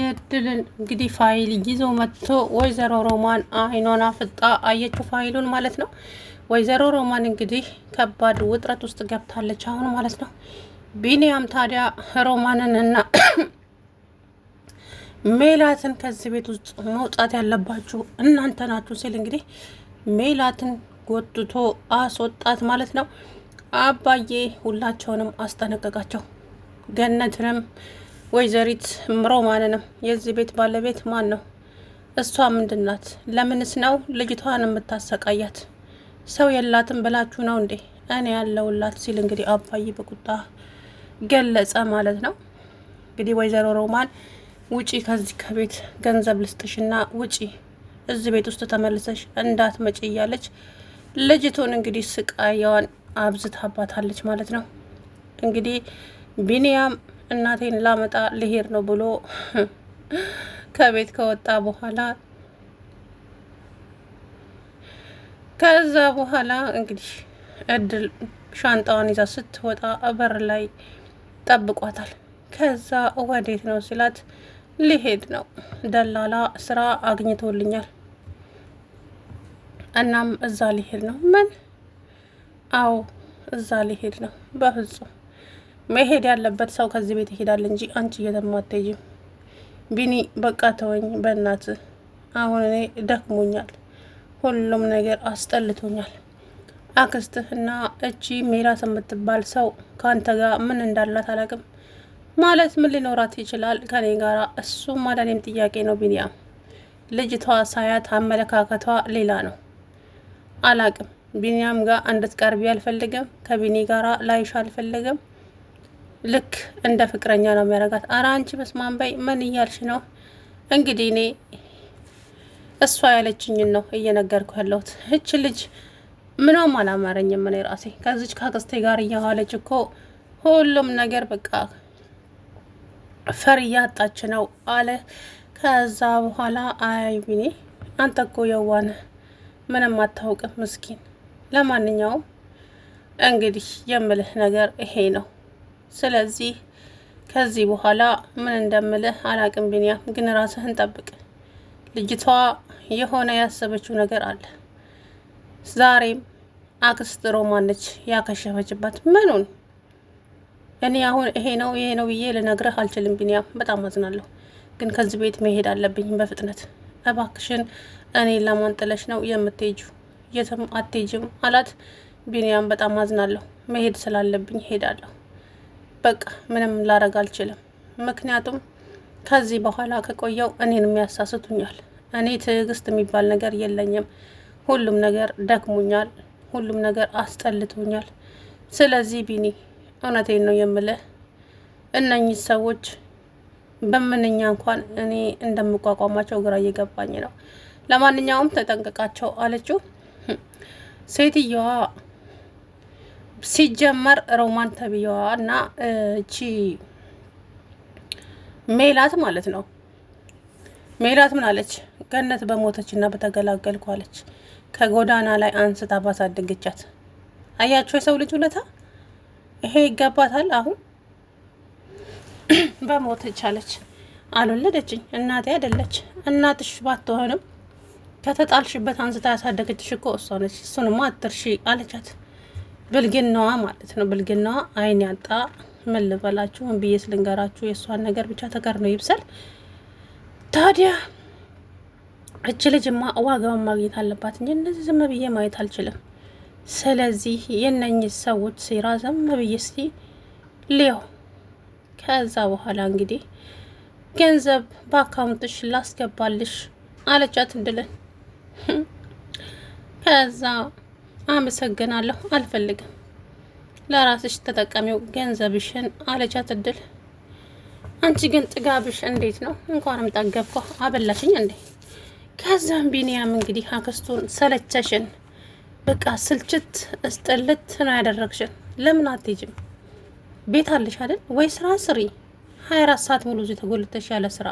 የድልን እንግዲህ ፋይል ይዞ መጥቶ ወይዘሮ ሮማን አይኗን አፍጣ አየችው ፋይሉን ማለት ነው። ወይዘሮ ሮማን እንግዲህ ከባድ ውጥረት ውስጥ ገብታለች አሁን ማለት ነው። ቢኒያም ታዲያ ሮማንንና ሜላትን ከዚህ ቤት ውስጥ መውጣት ያለባችሁ እናንተ ናችሁ ሲል እንግዲህ ሜላትን ጎትቶ አስወጣት ማለት ነው። አባዬ ሁላቸውንም አስጠነቀቃቸው። ገነትንም ወይዘሪት ሮማንንም የዚህ ቤት ባለቤት ማን ነው? እሷ ምንድናት? ለምንስ ነው ልጅቷን የምታሰቃያት? ሰው የላትም ብላችሁ ነው እንዴ? እኔ ያለውላት ሲል እንግዲህ አባዬ በቁጣ ገለጸ ማለት ነው። እንግዲህ ወይዘሮ ሮማን ውጪ ከዚህ ከቤት ገንዘብ ልስጥሽና ውጪ፣ እዚህ ቤት ውስጥ ተመልሰሽ እንዳትመጪ እያለች ልጅቱን እንግዲህ ስቃያዋን አብዝታባታለች ማለት ነው። እንግዲህ ቢኒያም እናቴን ላመጣ ልሄድ ነው ብሎ ከቤት ከወጣ በኋላ እንግዲህ እድል ሻንጣዋን ይዛ ስትወጣ በር ላይ ጠብቋታል። ከዛ ወዴት ነው ሲላት ሊሄድ ነው፣ ደላላ ስራ አግኝቶልኛል፣ እናም እዛ ሊሄድ ነው። ምን? አዎ እዛ ሊሄድ ነው። በፍጹም መሄድ ያለበት ሰው ከዚህ ቤት ይሄዳል እንጂ አንቺ እየተማተይም። ቢኒ በቃ ተወኝ በእናት፣ አሁን እኔ ደክሞኛል፣ ሁሉም ነገር አስጠልቶኛል። አክስትህና እቺ ሜላት የምትባል ሰው ከአንተ ጋር ምን እንዳላት አላቅም። ማለት ምን ሊኖራት ይችላል ከኔ ጋር? እሱም ማለኔም ጥያቄ ነው ቢኒያም። ልጅቷ ሳያት አመለካከቷ ሌላ ነው። አላቅም ቢኒያም ጋር እንድትቀርቢ አልፈልግም፣ ከቢኒ ጋራ ላይሽ አልፈልግም። ልክ እንደ ፍቅረኛ ነው የሚያደርጋት። አረ አንቺ በስማን በይ፣ ምን እያልሽ ነው? እንግዲህ እኔ እሷ ያለችኝን ነው እየነገርኩ ያለሁት። እች ልጅ ምንም አላማረኝም። እኔ ራሴ ከዚች ካክስቴ ጋር እያዋለች እኮ ሁሉም ነገር በቃ ፈር እያጣች ነው አለ። ከዛ በኋላ አይ ቢኒ አንተ እኮ የዋነ ምንም አታውቅም ምስኪን። ለማንኛውም እንግዲህ የምልህ ነገር ይሄ ነው። ስለዚህ ከዚህ በኋላ ምን እንደምልህ አላቅም ቢኒያም፣ ግን ራስህን ጠብቅ። ልጅቷ የሆነ ያሰበችው ነገር አለ። ዛሬም አክስት ሮማን ነች ያከሸፈችባት። ምኑን? እኔ አሁን ይሄ ነው ብዬ ልነግርህ አልችልም ቢኒያም፣ በጣም አዝናለሁ፣ ግን ከዚህ ቤት መሄድ አለብኝ በፍጥነት። እባክሽን እኔን ለማንጥለሽ ነው የምትሄጂው? የትም አትሄጂም አላት። ቢኒያም በጣም አዝናለሁ፣ መሄድ ስላለብኝ ሄዳለሁ። በቃ ምንም ላረግ አልችልም፣ ምክንያቱም ከዚህ በኋላ ከቆየው እኔንም ያሳስቱኛል። እኔ ትዕግስት የሚባል ነገር የለኝም። ሁሉም ነገር ደክሞኛል፣ ሁሉም ነገር አስጠልቶኛል። ስለዚህ ቢኒ እውነቴን ነው የምልህ፣ እነኚህ ሰዎች በምንኛ እንኳን እኔ እንደምቋቋማቸው ግራ እየገባኝ ነው። ለማንኛውም ተጠንቀቃቸው አለችው። ሴትየዋ ሲጀመር ሮማን ተብዬዋ እና እቺ ሜላት ማለት ነው። ሜላት ምን አለች? ገነት በሞተች እና በተገላገልኩ አለች። ከጎዳና ላይ አንስታ ባሳደገቻት። አያቸው የሰው ልጅ ውለታ ይሄ ይገባታል። አሁን በሞተች አለች። አልወለደችኝ፣ እናቴ አይደለች። እናትሽ ባትሆንም ከተጣልሽበት አንስታ ያሳደገችሽ እኮ እሷ ነች። እሱንማ አትርሺ አለቻት። ብልግናዋ ማለት ነው። ብልግናዋ አይን ያጣ። ምን ልበላችሁ፣ ምን ብዬ ስልንገራችሁ? የእሷን ነገር ብቻ ተገር ነው ይብሰል። ታዲያ እች ልጅማ ዋጋውን ማግኘት አለባት እንጂ እነዚህ ዝም ብዬ ማየት አልችልም። ስለዚህ የነኝህ ሰዎች ሴራ ዝም ብዬ እስቲ ሊያው። ከዛ በኋላ እንግዲህ ገንዘብ በአካውንትሽ ላስገባልሽ አለቻት እድልን። ከዛ አመሰግናለሁ፣ አልፈልግም፣ ለራስሽ ተጠቀሚው ገንዘብሽን አለቻት እድል። አንቺ ግን ጥጋብሽ እንዴት ነው? እንኳንም ጠገብኳ አበላሽኝ እንዴ? ከዛም ቢኒያም እንግዲህ አክስቱን ሰለቸሽን፣ በቃ ስልችት እስጥልት ነው ያደረግሽን። ለምን አትሄጂም? ቤት አለሽ አይደል? ወይ ስራ ስሪ። 24 ሰዓት ሙሉ እዚህ ተጎልተሽ ያለ ስራ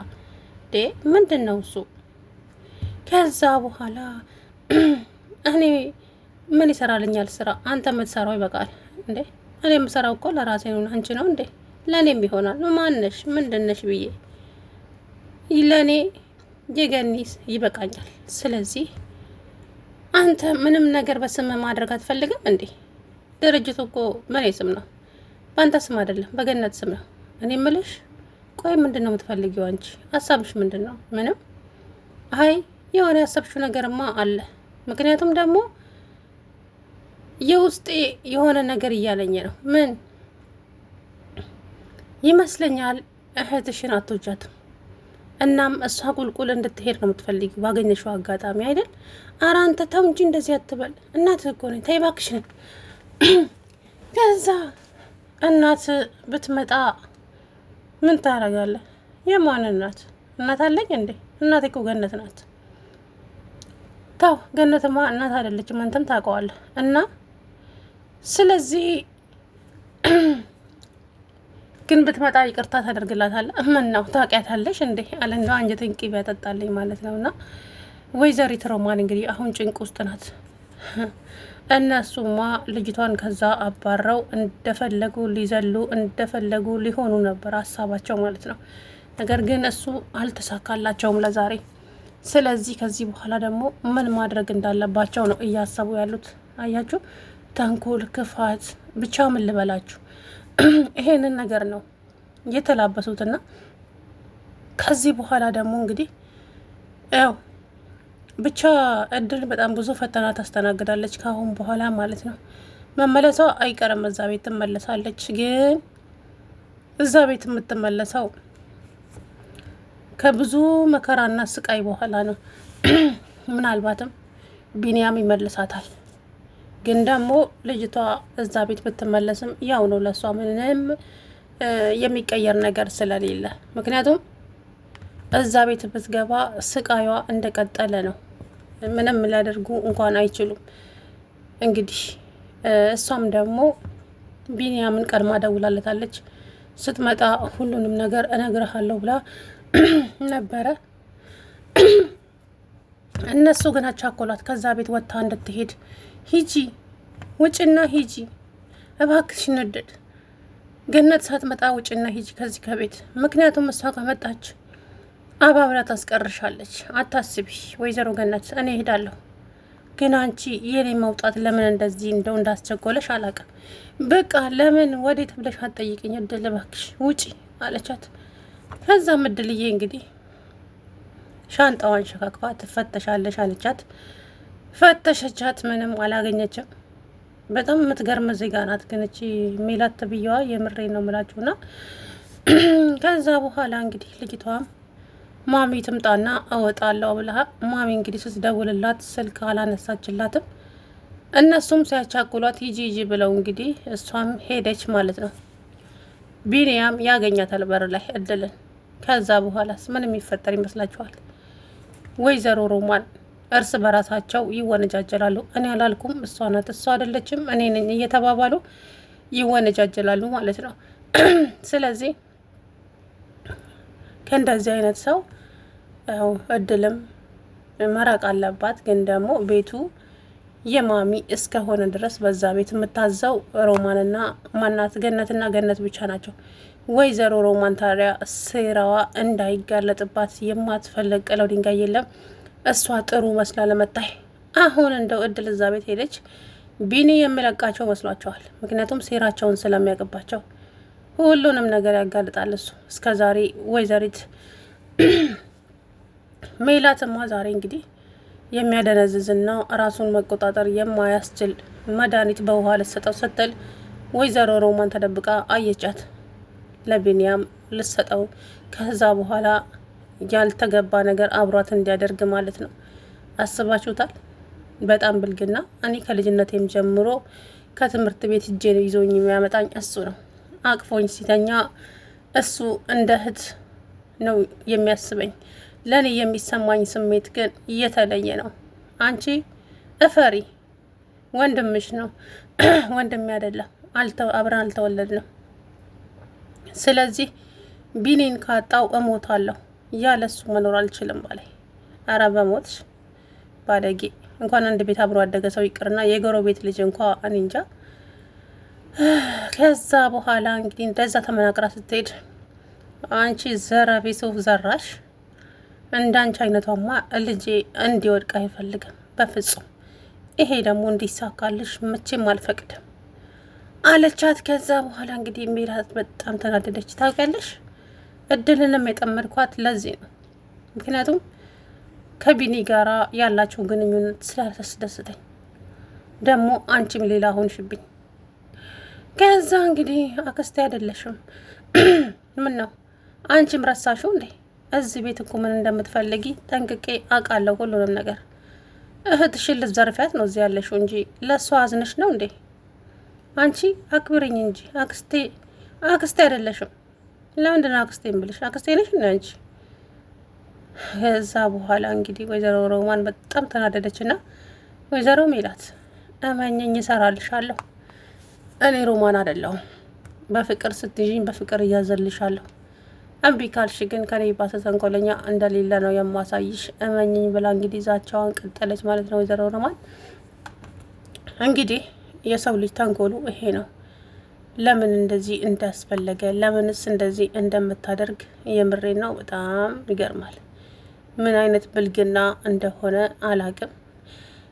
ምንድን ነው እሱ? ከዛ በኋላ እኔ ምን ይሰራልኛል ስራ? አንተ የምትሰራው ይበቃል እንዴ? እኔ የምሰራው እኮ ለራሴ ነው። አንቺ ነው እንዴ? ለእኔም ይሆናል። ማነሽ? ምንድነሽ ብዬ ለእኔ የገኒስ ይበቃኛል። ስለዚህ አንተ ምንም ነገር በስም ማድረግ አትፈልግም እንዴ? ድርጅቱ እኮ በእኔ ስም ነው፣ በአንተ ስም አይደለም፣ በገነት ስም ነው። እኔ ምልሽ ቆይ ምንድን ነው የምትፈልጊው አንቺ? ሀሳብሽ ምንድን ነው? ምንም። አይ የሆነ ያሰብሽው ነገርማ አለ። ምክንያቱም ደግሞ የውስጤ የሆነ ነገር እያለኝ ነው። ምን ይመስለኛል? እህትሽን አትወጃትም። እናም እሷ ቁልቁል እንድትሄድ ነው የምትፈልጊው ባገኘሽው አጋጣሚ አይደል? ኧረ አንተ ተው እንጂ እንደዚህ አትበል። እናትህ እኮ ነኝ። ተይ እባክሽን። ከዛ እናት ብትመጣ ምን ታደርጋለህ? የማን እናት? እናት አለኝ እንዴ? እናቴ እኮ ገነት ናት። ታው ገነትማ እናት አይደለችም፣ አንተም ታውቀዋለህ። እና ስለዚህ ግን ብትመጣ ይቅርታ ታደርግላታለህ? ምን ነው ታውቂያታለሽ እንዴ? አለ እንደው አንጀቴን ቅቤ ያጠጣልኝ ማለት ነው። እና ወይዘሪት ሮማን እንግዲህ አሁን ጭንቅ ውስጥ ናት። እነሱማ ልጅቷን ከዛ አባረው እንደፈለጉ ሊዘሉ እንደፈለጉ ሊሆኑ ነበር ሀሳባቸው ማለት ነው። ነገር ግን እሱ አልተሳካላቸውም ለዛሬ። ስለዚህ ከዚህ በኋላ ደግሞ ምን ማድረግ እንዳለባቸው ነው እያሰቡ ያሉት። አያችሁ፣ ተንኮል፣ ክፋት፣ ብቻ ምን ልበላችሁ ይሄንን ነገር ነው የተላበሱትና ከዚህ በኋላ ደግሞ እንግዲህ ያው ብቻ እድል በጣም ብዙ ፈተና ታስተናግዳለች ከአሁን በኋላ ማለት ነው። መመለሷ አይቀርም፣ እዛ ቤት ትመለሳለች። ግን እዛ ቤት የምትመለሰው ከብዙ መከራና ስቃይ በኋላ ነው። ምናልባትም ቢኒያም ይመልሳታል። ግን ደግሞ ልጅቷ እዛ ቤት ብትመለስም ያው ነው ለሷ ምንም የሚቀየር ነገር ስለሌለ፣ ምክንያቱም እዛ ቤት ብትገባ ስቃዩዋ እንደቀጠለ ነው። ምንም ሊያደርጉ እንኳን አይችሉም። እንግዲህ እሷም ደግሞ ቢኒያምን ቀድማ ደውላለታለች። ስትመጣ ሁሉንም ነገር እነግርሃለሁ ብላ ነበረ። እነሱ ግን አቻኮሏት። ከዛ ቤት ወጥታ እንድትሄድ ሂጂ፣ ውጭና ሂጂ እባክሽ ንደድ ገነት ሳትመጣ ውጭና ሂጂ ከዚህ ከቤት። ምክንያቱም እሷ ከመጣች አባብላ ታስቀርሻለች። አታስቢ ወይዘሮ ገነት፣ እኔ እሄዳለሁ። ግን አንቺ የኔ መውጣት ለምን እንደዚህ እንደው እንዳስቸኮለሽ አላውቅም። በቃ ለምን ወዴት ብለሽ አትጠይቅኝ፣ እድል እባክሽ ውጪ አለቻት። ከዛም እድልዬ እንግዲህ ሻንጣዋን ሸካክፋ ትፈተሻለሽ አለቻት። ፈተሸቻት፣ ምንም አላገኘችም። በጣም የምትገርም ዜጋ ናት ግን እቺ ሜላት ተብዬዋ፣ የምሬ ነው ምላችሁና ከዛ በኋላ እንግዲህ ልጅቷም ማሚ ትምጣና እወጣለሁ ብላ ማሚ እንግዲህ ስትደውልላት ስልክ አላነሳችላትም። እነሱም ሲያቻኩሏት ሂጂ ሂጂ ብለው እንግዲህ እሷም ሄደች ማለት ነው። ቢኒያም ያገኛታል በር ላይ እድልን። ከዛ በኋላስ ምን የሚፈጠር ይመስላችኋል? ወይዘሮ ሮማን እርስ በራሳቸው ይወነጃጀላሉ። እኔ አላልኩም፣ እሷ ናት፣ እሷ አይደለችም፣ እኔ ነኝ እየተባባሉ ይወነጃጀላሉ ማለት ነው። ስለዚህ ከእንደዚህ አይነት ሰው እድልም መራቅ አለባት። ግን ደግሞ ቤቱ የማሚ እስከሆነ ድረስ በዛ ቤት የምታዘው ሮማንና ማናት ገነትና ገነት ብቻ ናቸው። ወይዘሮ ሮማን ታዲያ ሴራዋ እንዳይጋለጥባት የማትፈለቀለው ድንጋይ የለም። እሷ ጥሩ መስላ ለመታይ አሁን እንደው እድል እዛ ቤት ሄደች ቢኒ የሚለቃቸው መስሏቸዋል። ምክንያቱም ሴራቸውን ስለሚያውቅባቸው ሁሉንም ነገር ያጋልጣል እሱ። እስከ ዛሬ ወይዘሪት ሜላትማ ዛሬ እንግዲህ የሚያደነዝዝና ራሱን መቆጣጠር የማያስችል መድኃኒት በውሃ ልትሰጠው ስትል ወይዘሮ ሮማን ተደብቃ አየቻት። ለቢኒያም ልትሰጠው ከዛ በኋላ ያልተገባ ነገር አብሯት እንዲያደርግ ማለት ነው። አስባችሁታል? በጣም ብልግና። እኔ ከልጅነቴም ጀምሮ ከትምህርት ቤት እጄ ይዞኝ የሚያመጣኝ እሱ ነው። አቅፎኝ ሲተኛ እሱ እንደ እህት ነው የሚያስበኝ። ለእኔ የሚሰማኝ ስሜት ግን እየተለየ ነው። አንቺ እፈሪ፣ ወንድምሽ ነው። ወንድሜ አይደለም፣ አብረን አልተወለድንም። ስለዚህ ቢኒን ካጣው እሞታለሁ፣ ያለሱ መኖር አልችልም ባላይ። አረ በሞትሽ ባለጌ! እንኳን አንድ ቤት አብሮ አደገ ሰው ይቅርና የጎረቤት ልጅ እንኳ እኔ እንጃ። ከዛ በኋላ እንግዲህ እንደዛ ተመናቅራ ስትሄድ አንቺ ዘራፊ ሱፍ ዘራሽ እንዳንቺ አይነቷማ ልጄ እንዲወድቅ አይፈልግም በፍጹም። ይሄ ደግሞ እንዲሳካልሽ መቼም አልፈቅድም አለቻት። ከዛ በኋላ እንግዲህ ሜላት በጣም ተናደደች። ታውቂያለሽ እድልንም የጠመድኳት ለዚህ ነው። ምክንያቱም ከቢኒ ጋራ ያላቸው ግንኙነት ስላልተስደስተኝ ደግሞ አንቺም ሌላ ሆንሽብኝ። ከዛ እንግዲህ አክስቴ አይደለሽም ምን ነው አንቺም ረሳሽው እንዴ? እዚህ ቤት እኮ ምን እንደምትፈልጊ ጠንቅቄ አውቃለሁ ሁሉንም ነገር። እህትሽን ልትዘርፊያት ነው እዚህ ያለሽው እንጂ ለእሷ አዝነሽ ነው እንዴ? አንቺ አክብርኝ እንጂ አክስቴ አይደለሽም። ለምንድን ነው አክስቴ የምልሽ? አክስቴ ነሽ እንዴ አንቺ? ከዛ በኋላ እንግዲህ ወይዘሮ ሮማን በጣም ተናደደች ና ወይዘሮ ሜላት እመኘኝ እሰራልሻለሁ። እኔ ሮማን አይደለሁም። በፍቅር ስትይዥኝ በፍቅር እያዘልሻለሁ። እምቢ ካልሽ ግን ከኔ ባሰ ተንኮለኛ እንደሌለ ነው የማሳይሽ። እመኘኝ ብላ እንግዲህ ዛቻዋን ቀጠለች ማለት ነው ወይዘሮ ሮማን። እንግዲህ የሰው ልጅ ተንኮሉ ይሄ ነው። ለምን እንደዚህ እንዳስፈለገ ለምንስ እንደዚህ እንደምታደርግ የምሬ ነው። በጣም ይገርማል። ምን አይነት ብልግና እንደሆነ አላቅም።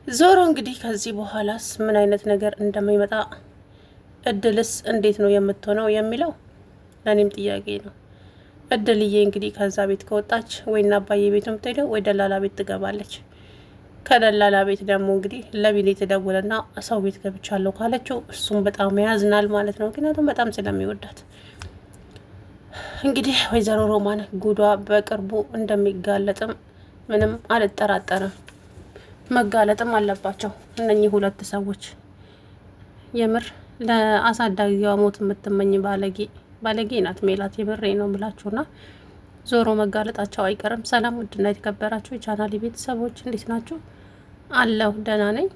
ዞሮ እንግዲህ ከዚህ በኋላስ ምን አይነት ነገር እንደሚመጣ እድልስ እንዴት ነው የምትሆነው የሚለው ለእኔም ጥያቄ ነው። እድልዬ እንግዲህ ከዛ ቤት ከወጣች ወይና አባዬ ቤት ነው የምትሄደው ወይ ደላላ ቤት ትገባለች። ከደላላ ቤት ደግሞ እንግዲህ ለቢኔ ትደውልና ሰው ቤት ገብቻለሁ ካለችው እሱም በጣም ያዝናል ማለት ነው። ምክንያቱም በጣም ስለሚወዳት እንግዲህ ወይዘሮ ሮማን ጉዷ በቅርቡ እንደሚጋለጥም ምንም አልጠራጠርም። መጋለጥም አለባቸው እነኚህ ሁለት ሰዎች። የምር ለአሳዳጊዋ ሞት የምትመኝ ባለጌ ናት ሜላት። የምሬ ነው ምላችሁና ዞሮ መጋለጣቸው አይቀርም። ሰላም ውድና የተከበራችሁ የቻናሌ ቤተሰቦች እንዴት ናችሁ? አለሁ ደህና ነኝ።